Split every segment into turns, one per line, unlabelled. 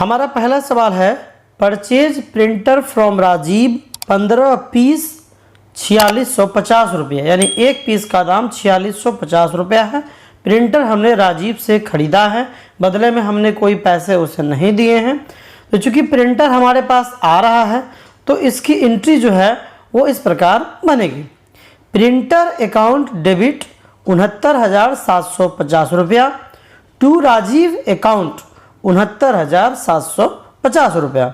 हमारा पहला सवाल है purchase printer from Rajiv 15 piece 4650 रुपये, यानी एक पीस का दाम 4650 रुपया है। प्रिंटर हमने राजीव से ख़रीदा है, बदले में हमने कोई पैसे उसे नहीं दिए हैं। तो चूँकि प्रिंटर हमारे पास आ रहा है तो इसकी एंट्री जो है वो इस प्रकार बनेगी। प्रिंटर अकाउंट डेबिट 69,750 रुपया टू राजीव अकाउंट 69,750 रुपया।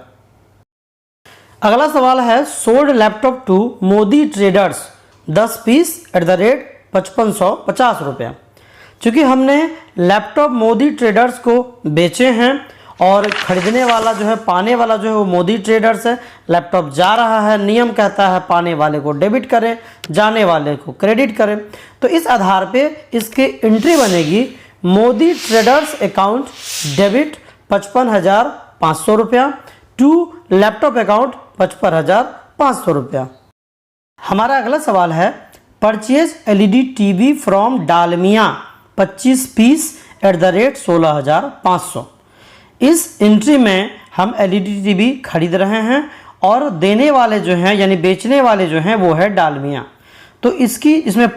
अगला सवाल है sold laptop to Modi traders 10 piece @5550 रुपया। चूँकि हमने लैपटॉप मोदी ट्रेडर्स को बेचे हैं और ख़रीदने वाला जो है, पाने वाला जो है वो मोदी ट्रेडर्स है। लैपटॉप जा रहा है, नियम कहता है पाने वाले को डेबिट करें, जाने वाले को क्रेडिट करें। तो इस आधार पे इसकी एंट्री बनेगी मोदी ट्रेडर्स अकाउंट डेबिट 55,500 रुपया टू लैपटॉप अकाउंट 55,500 रुपया। हमारा अगला सवाल है purchase LED TV from Dalmia 25 piece @16,500। इस एंट्री में हम एलईडी टीवी खरीद रहे हैं और देने वाले जो हैं यानी बेचने वाले जो हैं वो है डालमिया। तो इसमें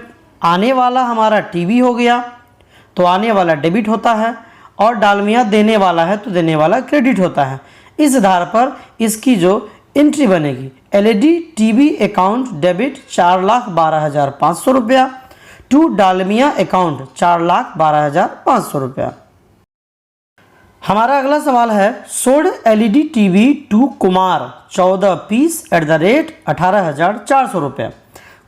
आने वाला हमारा टीवी हो गया, तो आने वाला डेबिट होता है, और डालमिया देने वाला है तो देने वाला क्रेडिट होता है। इस आधार पर इसकी जो एंट्री बनेगी एलईडी टीवी अकाउंट डेबिट 4,12,500 रुपया टू डालमिया अकाउंट 4,12,500 रुपया। हमारा अगला सवाल है sold LED TV to Kumar 14 piece @18,400 रुपये।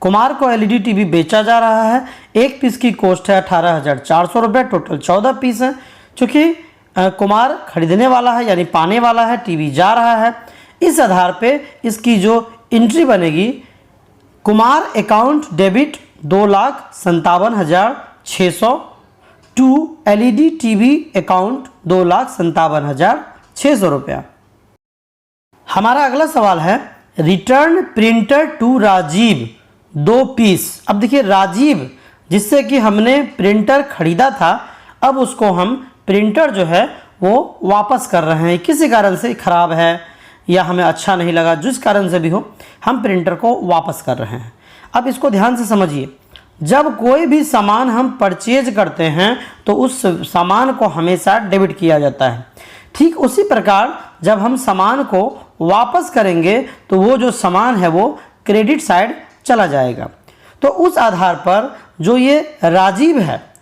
कुमार को एलईडी टीवी बेचा जा रहा है, एक पीस की कॉस्ट है 18,400 रुपये, टोटल 14 पीस है। चूँकि कुमार खरीदने वाला है यानी पाने वाला है, टीवी जा रहा है, इस आधार पे इसकी जो एंट्री बनेगी Kumar account debit 2,57,600 to LED TV account 2,57,600 रुपया। हमारा अगला सवाल है return printer to Rajiv 2 piece. अब देखिए राजीव जिससे कि हमने प्रिंटर खरीदा था, अब उसको हम प्रिंटर जो है वो वापस कर रहे हैं। किसी कारण से ख़राब है या हमें अच्छा नहीं लगा, जिस कारण से भी हो हम प्रिंटर को वापस कर रहे हैं। अब इसको ध्यान से समझिए, जब कोई भी सामान हम परचेज करते हैं तो उस सामान को हमेशा डेबिट किया जाता है। ठीक उसी प्रकार जब हम सामान को वापस करेंगे तो वो जो सामान है वो क्रेडिट साइड चला जाएगा। तो उस आधार पर जो ये राजीव है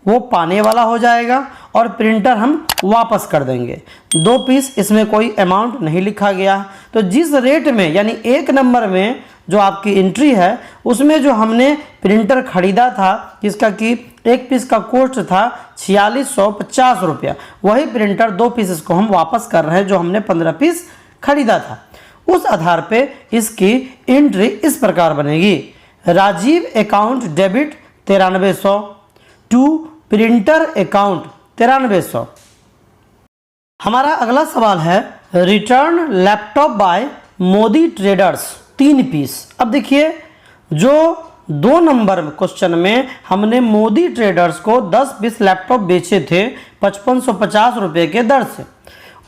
वो पाने वाला हो जाएगा और प्रिंटर हम वापस कर देंगे। 2 पीस, इसमें कोई अमाउंट नहीं लिखा गया। तो जिस रेट में यानी 1 नंबर में जो आपकी एंट्री है उसमें जो हमने प्रिंटर खरीदा था जिसका कि एक पीस का कॉस्ट था 4650 रुपया, वही प्रिंटर 2 पीस इसको हम वापस कर रहे हैं जो हमने 15 पीस खरीदा था। उस आधार पे इसकी एंट्री इस प्रकार बनेगी Rajiv account debit 9300 to printer account 9300। हमारा अगला सवाल है return laptop by Modi traders 3 piece. अब देखिए जो 2 नंबर क्वेश्चन में हमने मोदी ट्रेडर्स को 10 पीस लैपटॉप बेचे थे 5550 रुपये के दर से,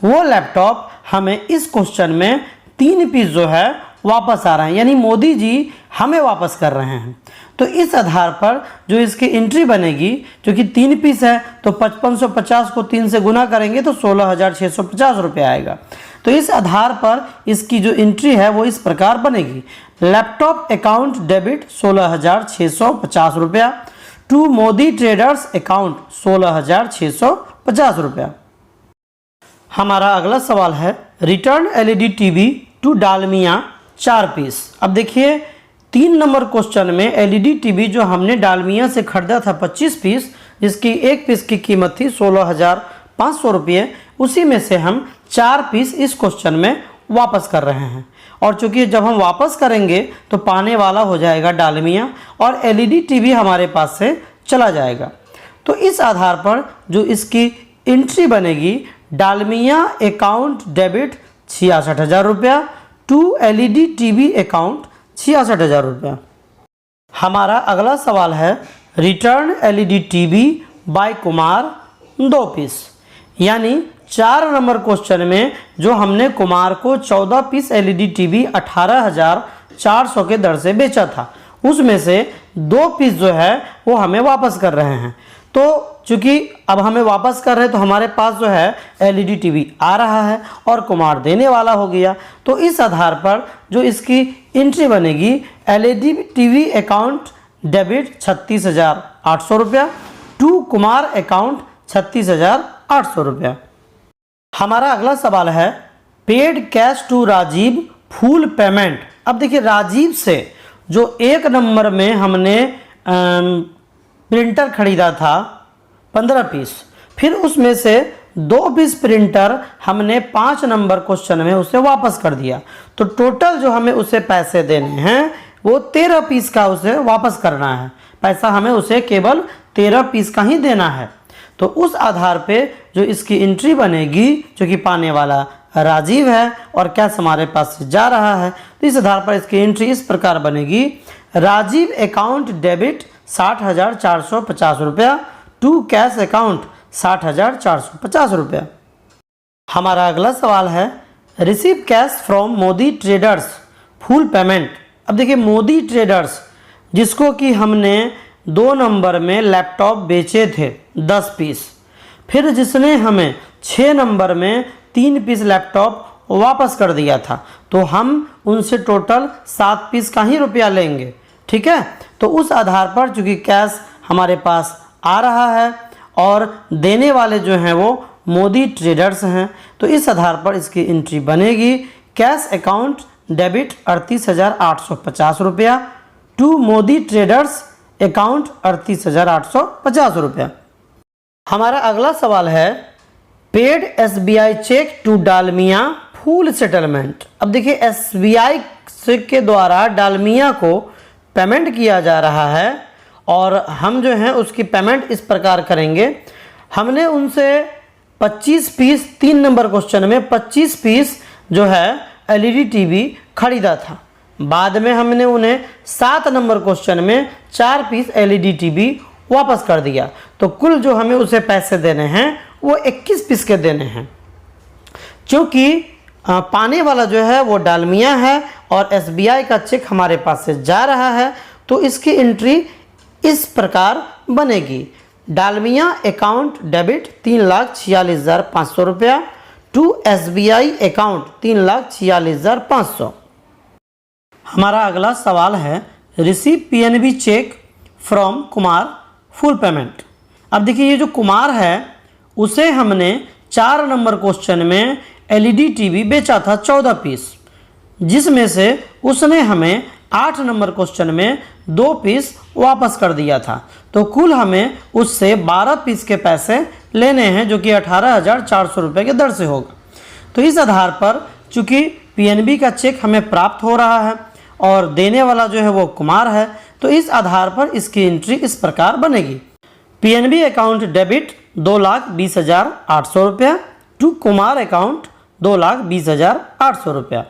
वो लैपटॉप हमें इस क्वेश्चन में 3 पीस जो है वापस आ रहे हैं, यानी मोदी जी हमें वापस कर रहे हैं। तो इस आधार पर जो इसकी एंट्री बनेगी, क्योंकि 3 पीस है तो 5550 को 3 से गुना करेंगे तो 16,650 रुपये आएगा। तो इस आधार पर इसकी जो एंट्री है वो इस प्रकार बनेगी लैपटॉप अकाउंट डेबिट 16,650 रुपया टू मोदी ट्रेडर्स अकाउंट 16,650 रुपया। हमारा अगला सवाल है return LED TV to Dalmia 4 piece. अब देखिए 3 नंबर क्वेश्चन में एलईडी टीवी जो हमने डालमिया से खरीदा था 25 पीस, जिसकी एक पीस की कीमत थी 16,500 रुपये, उसी में से हम 4 पीस इस क्वेश्चन में वापस कर रहे हैं। और चूंकि जब हम वापस करेंगे तो पाने वाला हो जाएगा डालमिया और एलईडी टीवी हमारे पास से चला जाएगा। तो इस आधार पर जो इसकी एंट्री बनेगी डालमिया अकाउंट डेबिट 66,000 रुपया टू एलईडी टीवी अकाउंट 66,000 रुपया। हमारा अगला सवाल है return LED TV by Kumar 2 piece, यानी 4 नंबर क्वेश्चन में जो हमने कुमार को 14 पीस एलईडी टीवी 18,400 के दर से बेचा था, उसमें से 2 पीस जो है वो हमें वापस कर रहे हैं। तो चूंकि अब हमें वापस कर रहे हैं तो हमारे पास जो है एलईडी टीवी आ रहा है और कुमार देने वाला हो गया। तो इस आधार पर जो इसकी एंट्री बनेगी, एलईडी टीवी अकाउंट डेबिट 36,800 रुपया टू कुमार अकाउंट 36,800 रुपया। हमारा अगला सवाल है paid cash to Rajiv full payment. अब देखिए राजीव से जो 1 नंबर में हमने प्रिंटर खरीदा था 15 पीस, फिर उसमें से 2 पीस प्रिंटर हमने 5 नंबर क्वेश्चन में उसे वापस कर दिया। तो टोटल जो हमें उसे पैसे देने हैं वो 13 पीस का उसे वापस करना है। पैसा हमें उसे केवल 13 पीस का ही देना है। तो उस आधार पे जो इसकी एंट्री बनेगी, जो कि पाने वाला राजीव है और कैश हमारे पास से जा रहा है, तो इस आधार पर इसकी एंट्री इस प्रकार बनेगी, राजीव अकाउंट डेबिट 60,450 रुपया टू कैश अकाउंट 60,450 रुपया। हमारा अगला सवाल है receive cash from Modi traders full payment. अब देखिए मोदी ट्रेडर्स जिसको कि हमने 2 नंबर में लैपटॉप बेचे थे 10 पीस, फिर जिसने हमें 6 नंबर में 3 पीस लैपटॉप वापस कर दिया था, तो हम उनसे टोटल 7 पीस का ही रुपया लेंगे। ठीक है, तो उस आधार पर चूंकि कैश हमारे पास आ रहा है और देने वाले जो हैं वो मोदी ट्रेडर्स हैं, तो इस आधार पर इसकी एंट्री बनेगी कैश अकाउंट डेबिट 38,850 रुपया टू मोदी ट्रेडर्स अकाउंट 38,850 रुपया। हमारा अगला सवाल है paid SBI cheque to Dalmia full settlement. अब देखिए एसबीआई के द्वारा डालमिया को पेमेंट किया जा रहा है और हम जो हैं उसकी पेमेंट इस प्रकार करेंगे। हमने उनसे 25 पीस 3 नंबर क्वेश्चन में 25 पीस जो है एलईडी टीवी खरीदा था। बाद में हमने उन्हें 7 नंबर क्वेश्चन में 4 पीस एलईडी टीवी वापस कर दिया। तो कुल जो हमें उसे पैसे देने हैं वो 21 पीस के देने हैं। क्योंकि पाने वाला जो है वो डालमिया है और एसबीआई का चेक हमारे पास से जा रहा है, तो इसकी एंट्री इस प्रकार बनेगी डालमिया अकाउंट डेबिट 3,46,500 रुपया टू एसबीआई अकाउंट 3,46,500। हमारा अगला सवाल है receive PNB cheque from Kumar full payment. अब देखिए ये जो कुमार है उसे हमने 4 नंबर क्वेश्चन में एलईडी टीवी बेचा था 14 पीस, जिसमें से उसने हमें 8 नंबर क्वेश्चन में 2 पीस वापस कर दिया था। तो कुल हमें उससे 12 पीस के पैसे लेने हैं, जो कि 18,400 रुपये के दर से होगा। तो इस आधार पर चूंकि पीएनबी का चेक हमें प्राप्त हो रहा है और देने वाला जो है वो कुमार है, तो इस आधार पर इसकी एंट्री इस प्रकार बनेगी पीएनबी अकाउंट डेबिट 2,20,800 रुपया टू कुमार अकाउंट 2,20,800 रुपया।